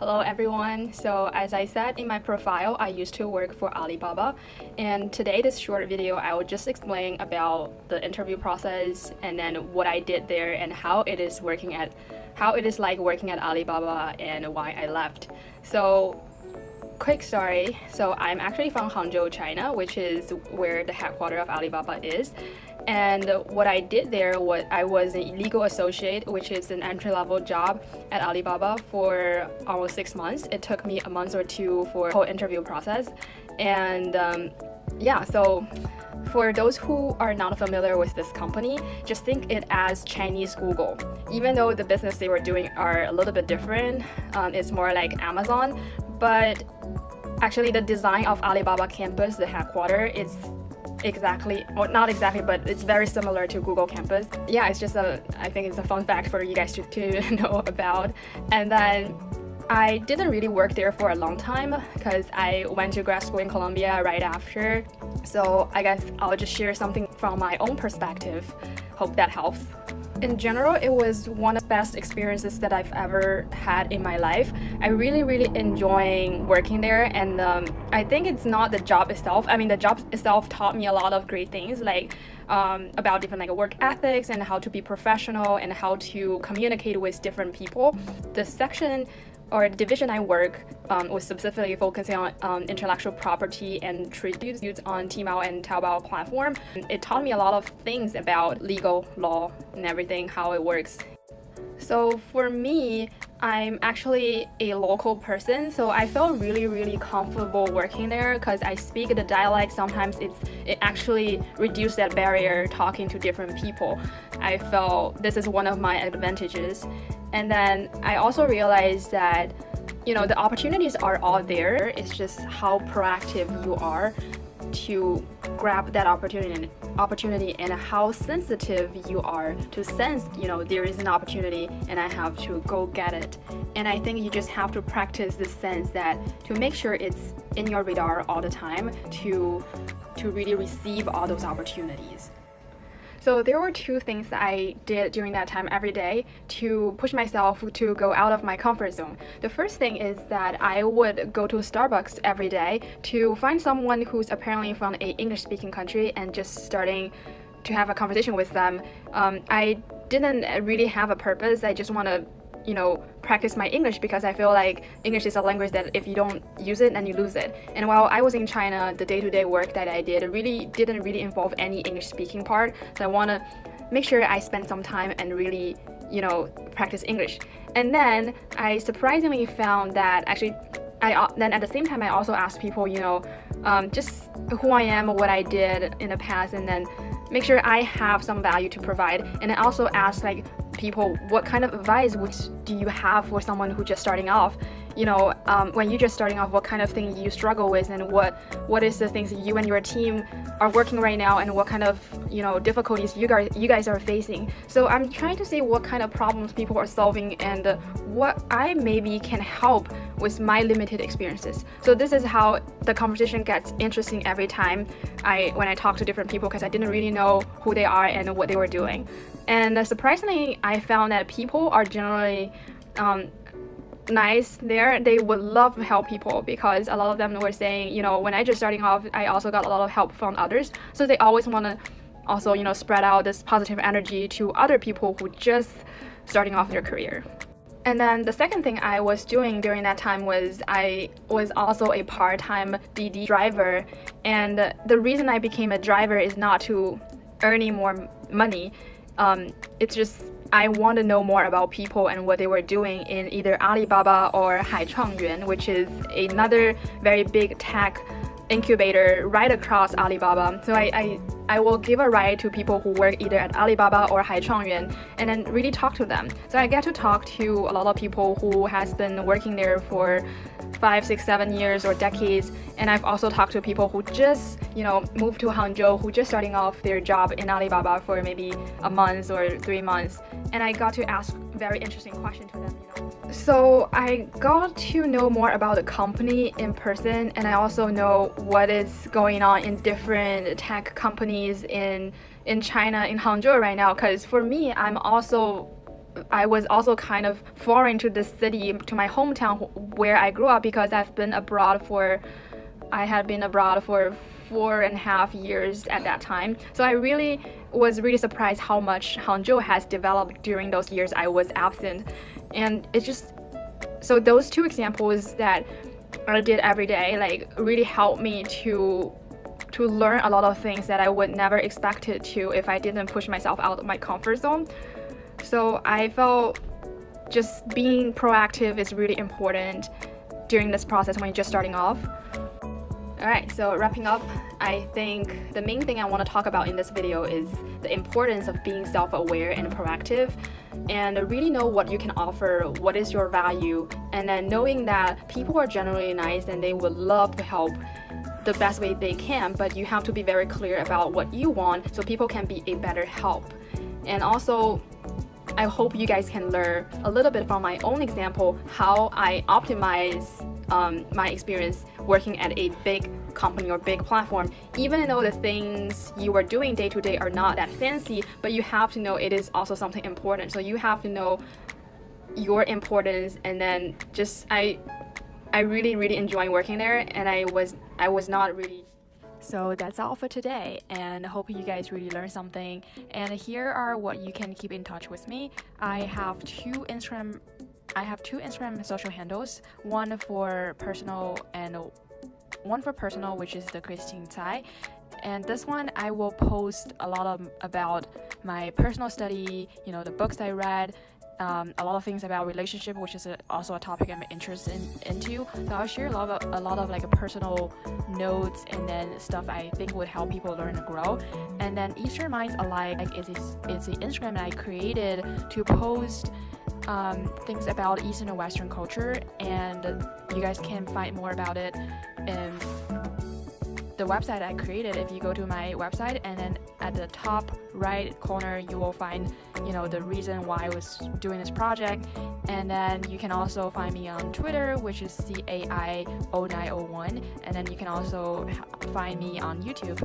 Hello everyone. So as I said in my profile, I used to work for Alibaba, and today this short video I will just explain about the interview process and then what I did there and how it is like working at Alibaba and why I left. So quick story. So I'm actually from Hangzhou, China, which is where the headquarters of Alibaba is. And what I did there was I was a legal associate, which is an entry-level job at Alibaba for almost 6 months. It took me a month or two for the whole interview process. And so for those who are not familiar with this company, just think it as Chinese Google. Even though the business they were doing are a little bit different, it's more like Amazon, but actually the design of Alibaba campus, the headquarters, it's not exactly, but it's very similar to Google campus. Yeah, it's just I think it's a fun fact for you guys to know about. And then I didn't really work there for a long time because I went to grad school in Colombia right after. So I guess I'll just share something from my own perspective. Hope that helps. In general, it was one of the best experiences that I've ever had in my life. I really enjoying working there, and I think it's not the job itself. I mean, the job itself taught me a lot of great things, like about different work ethics and how to be professional and how to communicate with different people. The section or division I work was specifically focusing on intellectual property and trade disputes on Tmall and Taobao platform. It taught me a lot of things about legal law and everything, how it works. So for me, I'm actually a local person, so I felt really comfortable working there because I speak the dialect. Sometimes it actually reduced that barrier talking to different people. I felt this is one of my advantages. And then I also realized that, the opportunities are all there. It's just how proactive you are to grab that opportunity and how sensitive you are to sense, there is an opportunity and I have to go get it. And I think you just have to practice this sense that to make sure it's in your radar all the time to really receive all those opportunities. So there were two things that I did during that time every day to push myself to go out of my comfort zone. The first thing is that I would go to Starbucks every day to find someone who's apparently from an English-speaking country and just starting to have a conversation with them. I didn't really have a purpose. I just want to practice my English because I feel like English is a language that if you don't use it, then you lose it. And while I was in China, the day-to-day work that I did didn't really involve any English speaking part. So I want to make sure I spend some time and really, practice English. And then I surprisingly found that actually then at the same time I also asked people, just who I am, what I did in the past, and then make sure I have some value to provide. And I also asked people, what kind of advice do you have for someone who's just starting off? When you're just starting off, what kind of thing you struggle with, and what is the things you and your team are working right now, and what kind of difficulties you guys are facing. So I'm trying to see what kind of problems people are solving and what I maybe can help with my limited experiences. So this is how the conversation gets interesting every time when I talk to different people, because I didn't really know who they are and what they were doing. And surprisingly, I found that people are generally nice there. They would love to help people because a lot of them were saying, when I just starting off, I also got a lot of help from others. So they always want to also, spread out this positive energy to other people who just starting off their career. And then the second thing I was doing during that time was I was also a part-time DD driver. And the reason I became a driver is not to earn any more money. It's just I want to know more about people and what they were doing in either Alibaba or Haichuangyuan, which is another very big tech incubator right across Alibaba. So I will give a ride to people who work either at Alibaba or Haichuangyuan and then really talk to them. So I get to talk to a lot of people who has been working there for 5, 6, 7 years or decades, and I've also talked to people who just moved to Hangzhou, who just starting off their job in Alibaba for maybe a month or 3 months, and I got to ask very interesting questions to them. So I got to know more about the company in person, and I also know what is going on in different tech companies in China, in Hangzhou right now, because for me, I'm also I was also kind of foreign to the city, to my hometown where I grew up, because I had been abroad for 4.5 years at that time. So I was really surprised how much Hangzhou has developed during those years I was absent. And it's just, so those two examples that I did every day like really helped me to learn a lot of things that I would never expected to if I didn't push myself out of my comfort zone. So I felt just being proactive is really important during this process when you're just starting off. Alright, so wrapping up, I think the main thing I want to talk about in this video is the importance of being self-aware and proactive, and really know what you can offer, what is your value, and then knowing that people are generally nice and they would love to help the best way they can, but you have to be very clear about what you want so people can be a better help. And also, I hope you guys can learn a little bit from my own example how I optimize my experience working at a big company or big platform, even though the things you are doing day to day are not that fancy, but you have to know it is also something important. So you have to know your importance, and then just I really enjoy working there, and I was not really. So that's all for today, and I hope you guys really learned something. And here are what you can keep in touch with me. I have two Instagram social handles, one for personal, which is the Christine Tsai. And this one I will post a lot about my personal study, the books I read, a lot of things about relationship, which is also a topic I'm interested into. So I'll share a lot of like personal notes and then stuff I think would help people learn and grow. And then Eastern Minds Alike is the Instagram that I created to post things about Eastern and Western culture, and you guys can find more about it in the website I created. If you go to my website, and then at the top right corner you will find the reason why I was doing this project. And then you can also find me on Twitter, which is CAI0901, and then you can also find me on YouTube.